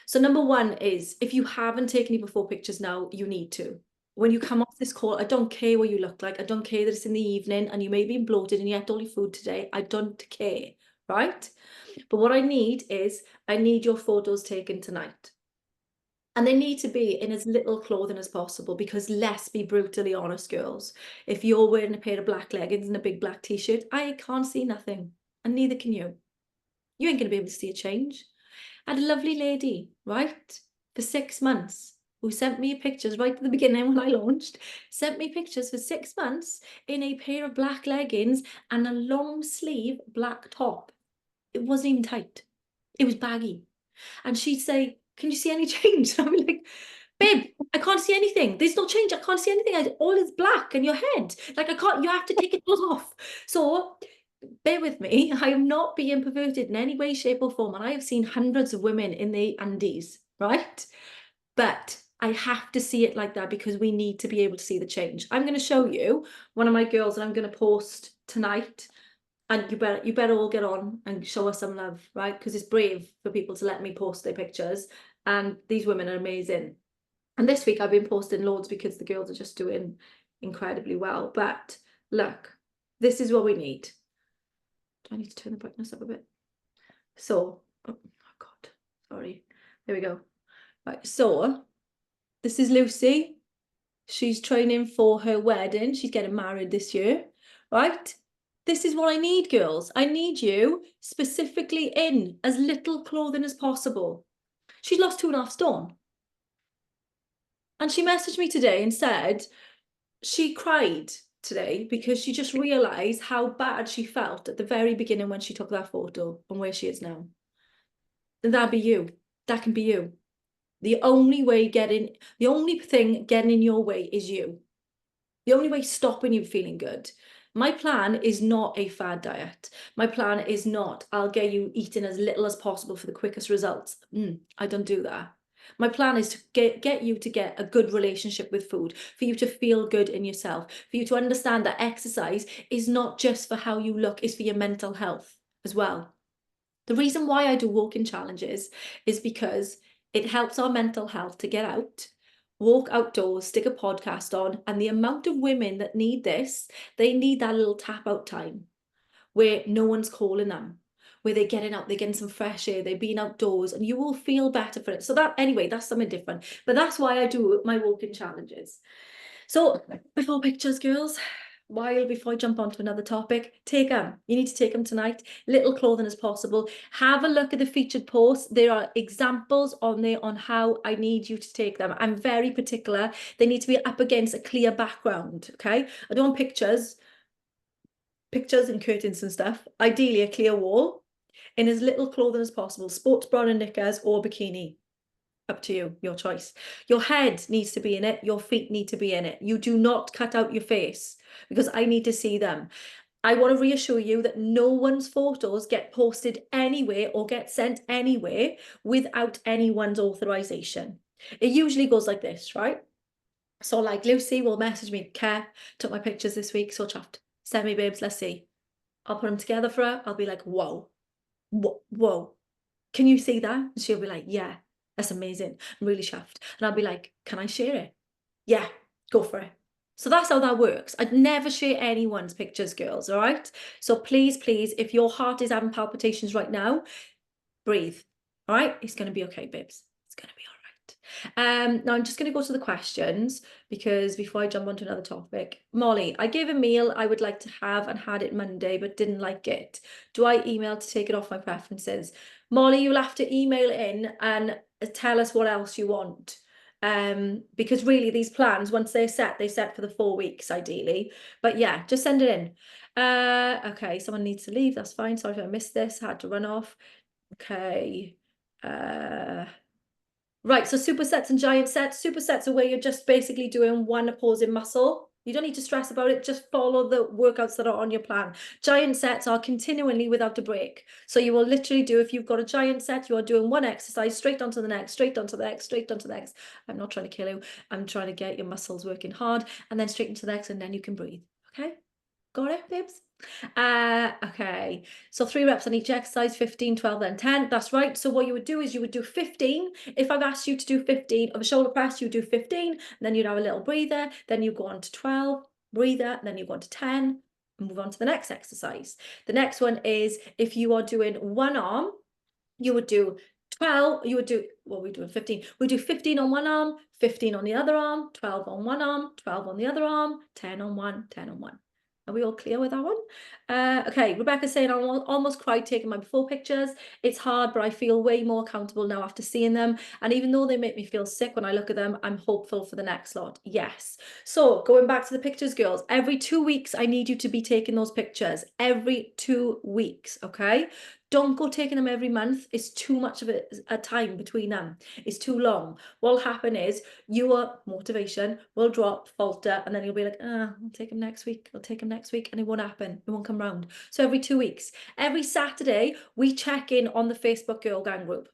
So number one is, if you haven't taken your before pictures now, you need to. When you come off this call, I don't care what you look like. I don't care that it's in the evening and you may be bloated and you ate all your food today. I don't care, right? But what I need is, I need your photos taken tonight. And they need to be in as little clothing as possible, because let's be brutally honest, girls. If you're wearing a pair of black leggings and a big black t-shirt, I can't see nothing. And neither can you. You ain't going to be able to see a change. I had a lovely lady, right, for 6 months, who sent me pictures right at the beginning when I launched, sent me pictures for 6 months in a pair of black leggings and a long sleeve black top. It wasn't even tight. It was baggy. And she'd say, can you see any change? And I'd be like, babe, I can't see anything. There's no change. I can't see anything. All is black in your head. Like, I can't, you have to take it all off. So bear with me, I am not being perverted in any way, shape or form, and I have seen hundreds of women in the undies, right? But I have to see it like that, because we need to be able to see the change. I'm going to show you one of my girls that I'm going to post tonight, and you better all get on and show us some love, right? Because it's brave for people to let me post their pictures, and these women are amazing. And this week I've been posting loads because the girls are just doing incredibly well. But look, this is what we need. Do I need to turn the brightness up a bit? So, oh God, sorry. There we go. Right, so this is Lucy. She's training for her wedding. She's getting married this year, right? This is what I need, girls. I need you specifically in as little clothing as possible. She's lost 2.5 stone. And she messaged me today and said she cried today because she just realised how bad she felt at the very beginning when she took that photo and where she is now. And that'd be you. That can be you. The only thing getting in your way is you. The only way stopping you feeling good. My plan is not a fad diet. My plan is not, I'll get you eating as little as possible for the quickest results. I don't do that. My plan is to get you to get a good relationship with food, for you to feel good in yourself, for you to understand that exercise is not just for how you look, it's for your mental health as well. The reason why I do walking challenges is because it helps our mental health to get out, walk outdoors, stick a podcast on, and the amount of women that need this, they need that little tap out time where no one's calling them, where they're getting out, they're getting some fresh air, they're being outdoors, and you will feel better for it. So that, anyway, that's something different. But that's why I do my walking challenges. So before pictures, girls, before I jump on to another topic, take them. You need to take them tonight. Little clothing as possible. Have a look at the featured posts. There are examples on there on how I need you to take them. I'm very particular. They need to be up against a clear background, okay? I don't want pictures and curtains and stuff. Ideally, a clear wall in as little clothing as possible. Sports bra and knickers or bikini. Up to you, your choice. Your head needs to be in it. Your feet need to be in it. You do not cut out your face, because I need to see them. I want to reassure you that no one's photos get posted anywhere or get sent anywhere without anyone's authorization. It usually goes like this, right? So like Lucy will message me, Care, took my pictures this week, so chuffed. Send me, babes, let's see. I'll put them together for her. I'll be like, whoa, whoa. Can you see that? And she'll be like, yeah. That's amazing. I'm really chuffed. And I'll be like, can I share it? Yeah, go for it. So that's how that works. I'd never share anyone's pictures, girls, all right? So please, if your heart is having palpitations right now, breathe, all right? It's going to be okay, babes. It's going to be all right. Now I'm just going to go to the questions because before I jump onto another topic, Molly, I gave a meal I would like to have and had it Monday but didn't like it. Do I email to take it off my preferences? Molly, you'll have to email in and tell us what else you want. Because really these plans, once they're set for the 4 weeks ideally. But yeah, just send it in. Okay, someone needs to leave. That's fine. Sorry if I missed this. I had to run off. Okay. Right, so supersets and giant sets. Supersets are where you're just basically doing one opposing muscle. You don't need to stress about it. Just follow the workouts that are on your plan. Giant sets are continually without a break. So you will literally do, if you've got a giant set, you are doing one exercise straight onto the next, straight onto the next, straight onto the next. I'm not trying to kill you. I'm trying to get your muscles working hard and then straight into the next, and then you can breathe. Okay? Got it, babes? Okay, so 3 reps on each exercise, 15, 12, then 10. That's right. So what you would do is you would do 15. If I've asked you to do 15 of a shoulder press, you do 15, and then you'd have a little breather, then you go on to 12, breather, then you go on to 10, and move on to the next exercise. The next one is if you are doing one arm, you would do 12, you would do, what we doing, 15. We do 15 on one arm, 15 on the other arm, 12 on one arm, 12 on the other arm, 10 on one, 10 on one. Are we all clear with that one? Okay, Rebecca's saying I almost cried taking my before pictures. It's hard, but I feel way more accountable now after seeing them. And even though they make me feel sick when I look at them, I'm hopeful for the next lot. Yes. So going back to the pictures, girls, every 2 weeks, I need you to be taking those pictures. Every 2 weeks, okay? Don't go taking them every month. It's too much of a time between them. It's too long. What'll happen is your motivation will drop, falter, and then you'll be like, I'll take them next week. I'll take them next week. And it won't happen. It won't come round. So every 2 weeks, every Saturday, we check in on the Facebook Girl Gang group.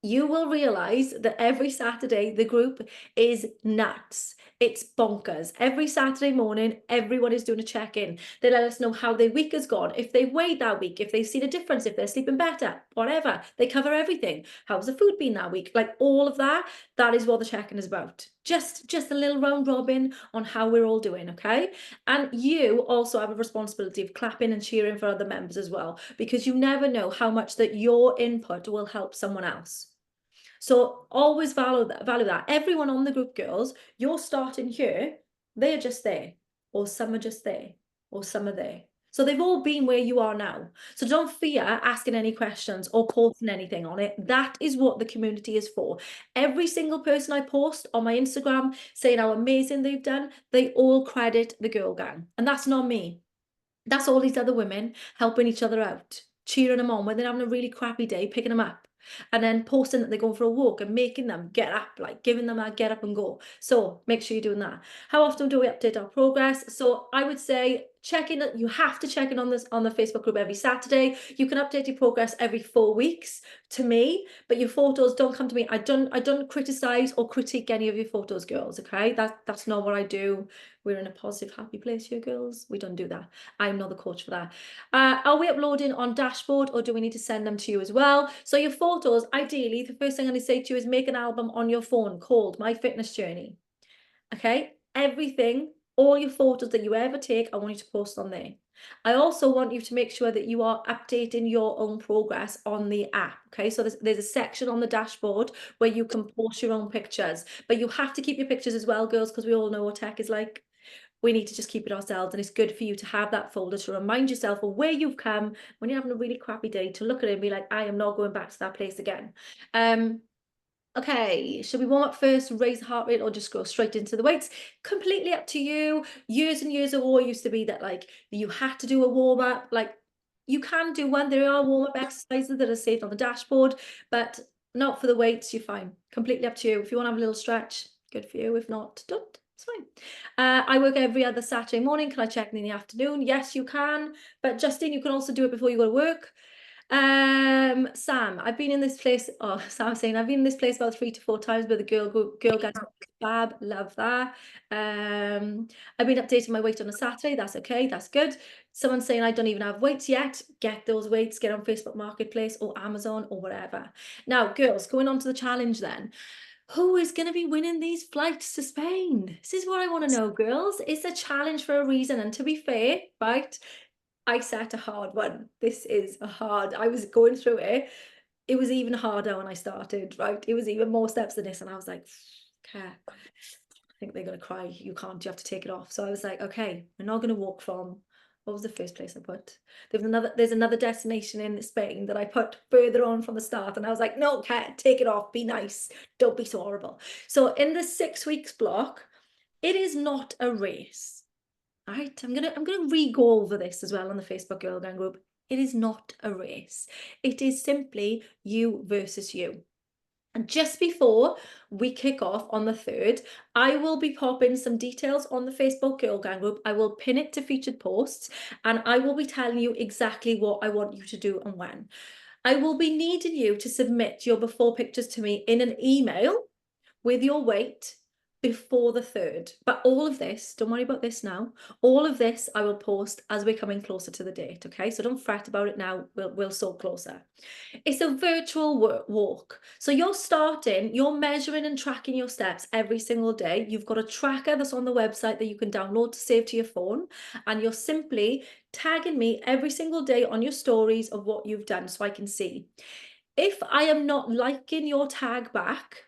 You will realize that every Saturday, the group is nuts. It's bonkers. Every Saturday morning, everyone is doing a check-in. They let us know how their week has gone, if they've weighed that week, if they've seen a difference, if they're sleeping better, whatever. They cover everything. How's the food been that week? Like all of that, that is what the check-in is about. Just a little round robin on how we're all doing, okay? And you also have a responsibility of clapping and cheering for other members as well, because you never know how much that your input will help someone else. So always value that. Everyone on the group, girls, you're starting here, they're just there, or some are just there, or some are there. So they've all been where you are now. So don't fear asking any questions or posting anything on it. That is what the community is for. Every single person I post on my Instagram saying how amazing they've done, they all credit the Girl Gang. And that's not me. That's all these other women helping each other out, cheering them on when they're having a really crappy day, picking them up, and then posting that they're going for a walk and making them get up, like giving them a get up and go. So make sure you're doing that. How often do we update our progress? So I would say check in. You have to check in on this on the Facebook group every Saturday. You can update your progress every 4 weeks to me, but your photos don't come to me. I don't criticize or critique any of your photos, girls. Okay, that's not what I do. We're in a positive, happy place here, girls. We don't do that. I'm not the coach for that. Are we uploading on dashboard, or do we need to send them to you as well? So your photos, ideally, the first thing I'm going to say to you is make an album on your phone called My Fitness Journey. Okay, everything, all your photos that you ever take, I want you to post on there. I also want you to make sure that you are updating your own progress on the app. Okay, so there's a section on the dashboard where you can post your own pictures, but you have to keep your pictures as well, girls, because we all know what tech is like. We need to just keep it ourselves, and it's good for you to have that folder to remind yourself of where you've come when you're having a really crappy day, to look at it and be like, I am not going back to that place again. Okay, should we warm up first, raise the heart rate, or just go straight into the weights? Completely up to you. Years and years ago, it used to be that like you had to do a warm up. Like you can do one. There are warm up exercises that are saved on the dashboard, but not for the weights. You're fine. Completely up to you. If you want to have a little stretch, good for you. If not, don't. It's fine. I work every other Saturday morning. Can I check in the afternoon? Yes, you can. But Justine, you can also do it before you go to work. Sam, I've been in this place. Oh, Sam's saying I've been in this place about 3 to 4 times with the girl gang. Fab, love that. I've been updating my weight on a Saturday. That's okay. That's good. Someone's saying I don't even have weights yet. Get those weights. Get on Facebook Marketplace or Amazon or whatever. Now, girls, going on to the challenge then. Who is going to be winning these flights to Spain? This is what I want to know, girls. It's a challenge for a reason. And to be fair, right, I set a hard one. This is a hard, I was going through it. it was even harder when I started, right? It was even more steps than this. And I was like, okay, I think they're going to cry. You can't, you have to take it off. So I was like, okay, we're not going to walk from, what was the first place I put? There's another destination in Spain that I put further on from the start. And I was like, no, Kat, take it off. Be nice. Don't be so horrible. So in the 6 weeks block, it is not a race. All right, I'm gonna re-go over this as well on the Facebook Girl Gang group. It is not a race. It is simply you versus you. And just before we kick off on the 3rd, I will be popping some details on the Facebook Girl Gang group. I will pin it to featured posts, and I will be telling you exactly what I want you to do and when. I will be needing you to submit your before pictures to me in an email with your weight before the 3rd. But all of this, don't worry about this now. All of this I will post as we're coming closer to the date, okay? So don't fret about it now. We'll sort closer. It's a virtual walk. So you're measuring and tracking your steps every single day. You've got a tracker that's on the website that you can download to save to your phone. And you're simply tagging me every single day on your stories of what you've done so I can see. If I am not liking your tag back,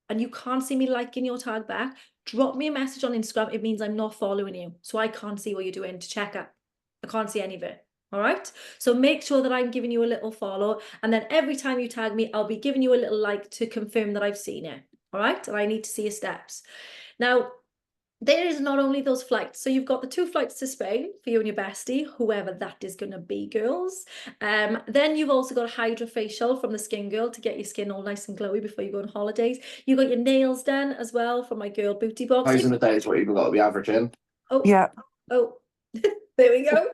and you can't see me liking your tag back, drop me a message on Instagram. It means I'm not following you. So I can't see what you're doing to check up. I can't see any of it. All right. So make sure that I'm giving you a little follow. And then every time you tag me, I'll be giving you a little like to confirm that I've seen it. All right. And I need to see your steps. Now, there is not only those flights. So you've got the 2 flights to Spain for you and your bestie, whoever that is going to be, girls. Then you've also got a hydrofacial from the Skin Girl to get your skin all nice and glowy before you go on holidays. You got your nails done as well from my girl Booty Box. Thousand a day is what you've got to be averaging. Oh, Yeah. oh, there we go.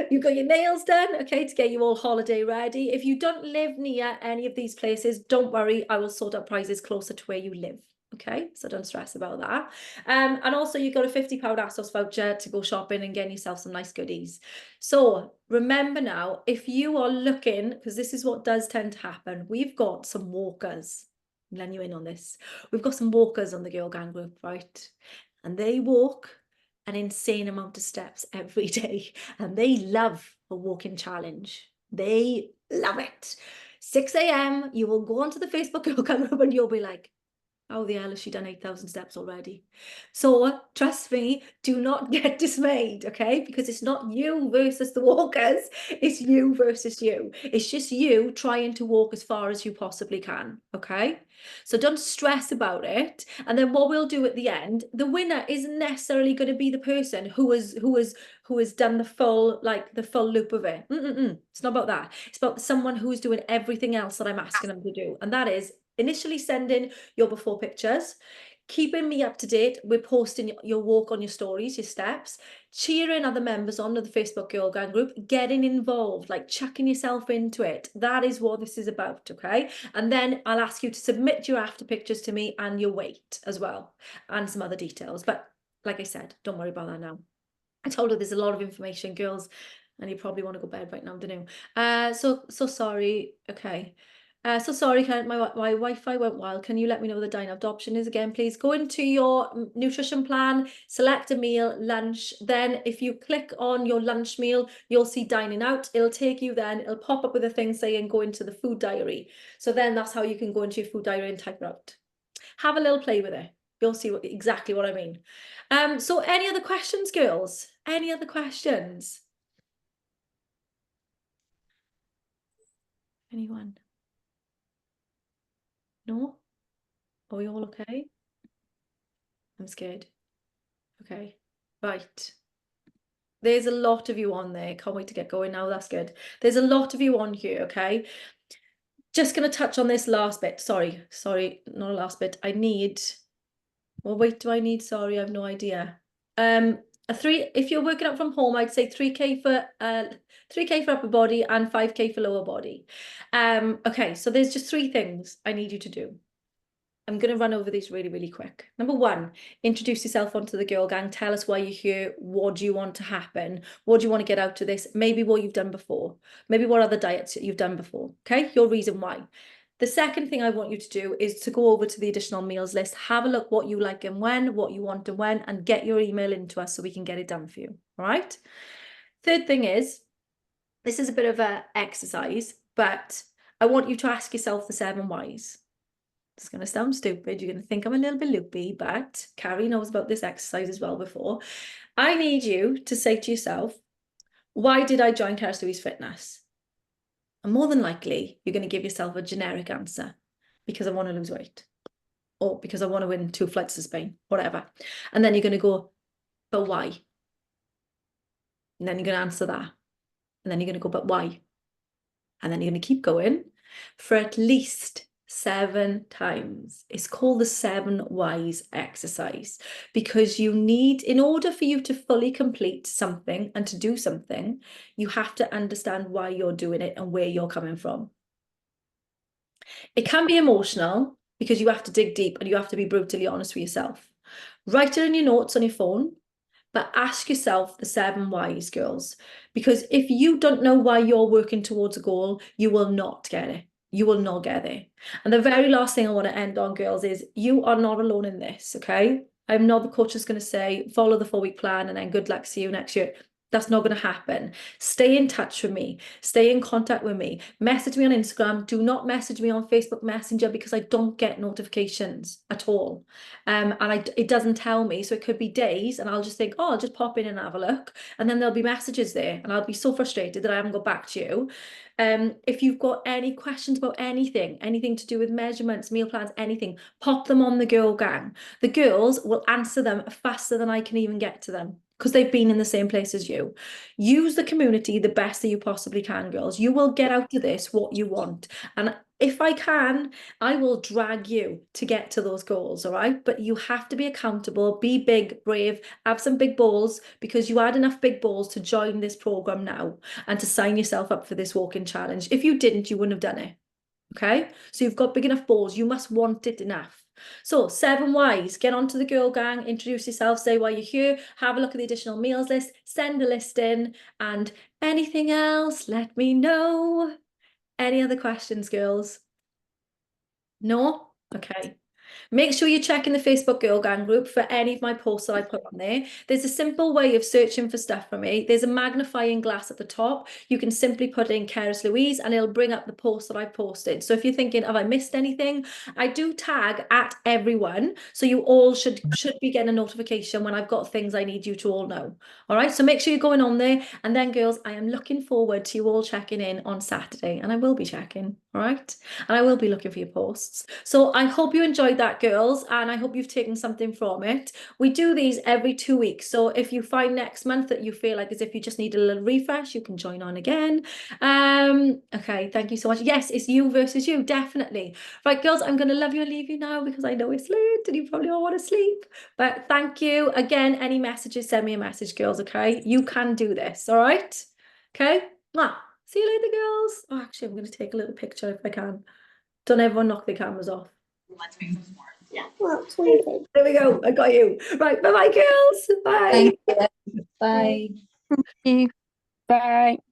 You've got your nails done, okay, to get you all holiday ready. If you don't live near any of these places, don't worry. I will sort out prices closer to where you live. Okay, so don't stress about that. And also you've got a £50 ASOS voucher to go shopping and get yourself some nice goodies. So remember now, if you are looking, because this is what does tend to happen, we've got some walkers. I'm letting you in on this. We've got some walkers on the Girl Gang group, right? And they walk an insane amount of steps every day. And they love a walking challenge. They love it. 6 a.m, you will go onto the Facebook Girl Gang group and you'll be like, oh, the hell has she done 8,000 steps already? So trust me, do not get dismayed, okay? Because it's not you versus the walkers. It's you versus you. It's just you trying to walk as far as you possibly can, okay? So don't stress about it. And then what we'll do at the end, the winner isn't necessarily going to be the person who has done the full loop of it. It's not about that. It's about someone who's doing everything else that I'm asking them to do. And that is initially sending your before pictures, keeping me up to date. We're posting your walk on your stories, your steps, cheering other members on to the Facebook Girl Gang group, getting involved, like chucking yourself into it. That is what this is about, okay? And then I'll ask you to submit your after pictures to me and your weight as well, and some other details. But like I said, don't worry about that now. I told her there's a lot of information, girls, and you probably want to go to bed right now, don't you? So sorry. Okay. So sorry, my Wi-Fi went wild. Can you let me know what the dine out option is again, please? Go into your nutrition plan, select a meal, lunch. Then if you click on your lunch meal, you'll see dining out. It'll take you then, it'll pop up with a thing saying go into the food diary. So then that's how you can go into your food diary and type it out. Have a little play with it. You'll see exactly what I mean. So any other questions, girls? Any other questions? Anyone? No? Are we all okay? I'm scared. Okay, right. There's a lot of you on there. Can't wait to get going now. That's good. There's a lot of you on here, okay? Just going to touch on this last bit. Sorry, not a last bit. I need, well, wait, do I need, sorry, I have no idea. If you're working out from home, I'd say 3K for 3K for upper body and 5K for lower body. Okay, so there's just 3 things I need you to do. I'm going to run over these really, really quick. Number 1, introduce yourself onto the Girl Gang. Tell us why you're here. What do you want to happen? What do you want to get out of this? Maybe what you've done before. Maybe what other diets you've done before. Okay, your reason why. The second thing I want you to do is to go over to the additional meals list. Have a look what you like and when, what you want and when, and get your email into us so we can get it done for you. All right. Third thing is, this is a bit of an exercise, but I want you to ask yourself the 7 whys. It's going to sound stupid. You're going to think I'm a little bit loopy, but Carrie knows about this exercise as well before. I need you to say to yourself, why did I join Keris Louise Fitness? And more than likely, you're going to give yourself a generic answer. Because I want to lose weight. Or because I want to win 2 flights to Spain, whatever. And then you're going to go, but why? And then you're going to answer that. And then you're going to go, but why? And then you're going to keep going for at least 7 times. It's called the 7 whys exercise, because you need, in order for you to fully complete something and to do something, you have to understand why you're doing it and where you're coming from. It can be emotional because you have to dig deep and you have to be brutally honest with yourself. Write it in your notes on your phone. But ask yourself the 7 whys, girls, because if you don't know why you're working towards a goal, you will not get it. You will not get there. And the very last thing I want to end on, girls, is you are not alone in this, okay? I'm not the coach that's going to say, follow the 4-week plan and then good luck, see you next year. That's not going to happen. Stay in touch with me. Stay in contact with me. Message me on Instagram. Do not message me on Facebook Messenger because I don't get notifications at all. It doesn't tell me. So it could be days and I'll just think, oh, I'll just pop in and have a look. And then there'll be messages there and I'll be so frustrated that I haven't got back to you. If you've got any questions about anything to do with measurements, meal plans, anything, pop them on the Girl Gang. The girls will answer them faster than I can even get to them, because they've been in the same place as you. Use the community the best that you possibly can, girls. You will get out of this what you want. And if I can, I will drag you to get to those goals, all right? But you have to be accountable, be big, brave, have some big balls, because you had enough big balls to join this program now and to sign yourself up for this walking challenge. If you didn't, you wouldn't have done it, okay? So you've got big enough balls. You must want it enough. So 7 whys, get onto the Girl Gang, introduce yourself, say why you're here, have a look at the additional meals list, send a list in, and anything else, let me know. Any other questions, girls? No? Okay. Make sure you're checking the Facebook Girl Gang group for any of my posts that I put on there. There's a simple way of searching for stuff for me. There's a magnifying glass at the top. You can simply put in Keris Louise and it'll bring up the post that I posted. So if you're thinking, have I missed anything? I do tag at everyone. So you all should be getting a notification when I've got things I need you to all know. All right. So make sure you're going on there. And then, girls, I am looking forward to you all checking in on Saturday. And I will be checking. All right. And I will be looking for your posts. So I hope you enjoyed that, girls, and I hope you've taken something from it. We do these every 2 weeks. So if you find next month that you feel like as if you just need a little refresh, you can join on again. Okay, thank you so much. Yes, it's you versus you, definitely. Right, girls, I'm going to love you and leave you now because I know it's late and you probably all want to sleep. But thank you. Again, any messages, send me a message, girls, okay? You can do this, all right? Okay? Mwah. See you later, girls. Oh, actually, I'm going to take a little picture if I can. Don't everyone knock their cameras off. Let's make some s'mores. Yeah. There we go. I got you. Right. Bye-bye, girls. Bye. Thank you. Bye. Bye.